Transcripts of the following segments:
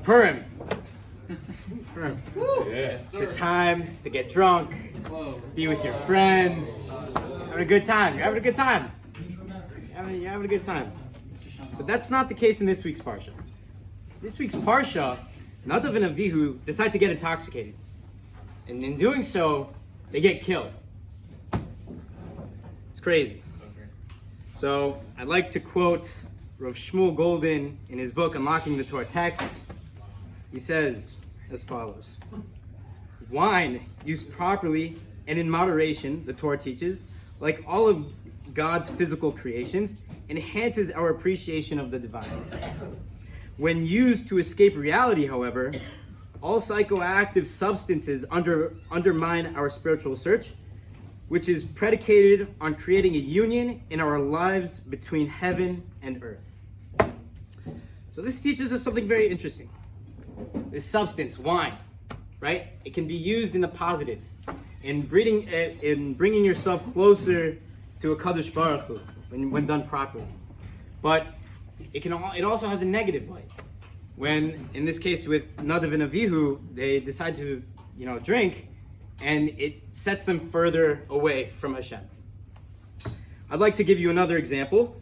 Purim. Purim. Yes, It's a time to get drunk, be with your friends, having a good time. You're having a good time. You're having a good time. But that's not the case in this week's Parsha. This week's Parsha, Nadav and Avihu decide to get intoxicated. And in doing so, they get killed. It's crazy. So I'd like to quote Rav Shmuel Golden in his book, Unlocking the Torah Text. He says as follows: wine used properly and in moderation, the Torah teaches, like all of God's physical creations, enhances our appreciation of the divine. When used to escape reality, however, all psychoactive substances undermine our spiritual search, which is predicated on creating a union in our lives between heaven and earth. So this teaches us something very interesting. This substance, wine, right? It can be used in the positive, in bringing yourself closer to a Kadosh Baruch Hu when done properly. But it also has a negative light. When, in this case with Nadav and Avihu, they decide to drink, and it sets them further away from Hashem. I'd like to give you another example.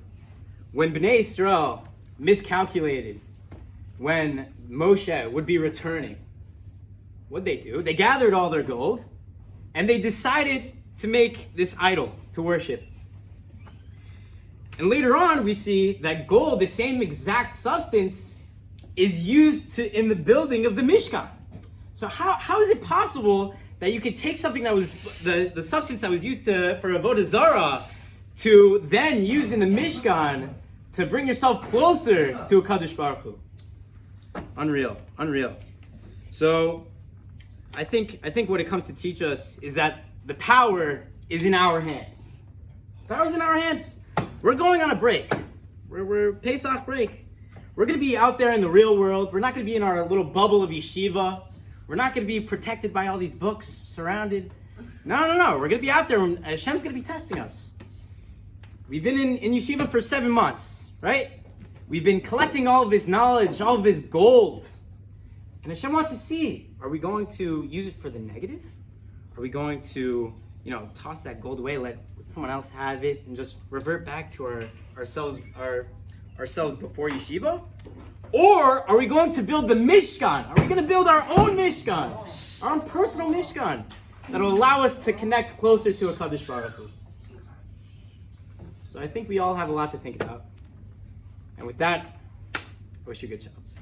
When Bnei Yisrael miscalculated when Moshe would be returning, what'd they do? They gathered all their gold, and they decided to make this idol to worship. And later on, we see that gold, the same exact substance, is used in the building of the Mishkan. So how is it possible that you could take something that was the substance that was used for Avodah Zarah to then use in the Mishkan to bring yourself closer to a Kadosh Baruch Hu? Unreal. So I think what it comes to teach us is that the power is in our hands. The power's in our hands. We're going on a break. We're Pesach break. We're going to be out there in the real world. We're not going to be in our little bubble of yeshiva. We're not going to be protected by all these books, surrounded. No. We're going to be out there, and Hashem's going to be testing us. We've been in yeshiva for 7 months, right? We've been collecting all of this knowledge, all of this gold. And Hashem wants to see, are we going to use it for the negative? Are we going to, toss that gold away, let someone else have it, and just revert back to ourselves before yeshiva? Or are we going to build the Mishkan? Are we going to build our own Mishkan? Our own personal Mishkan that will allow us to connect closer to a Kadosh Baruch Hu? So I think we all have a lot to think about. And with that, I wish you good jobs.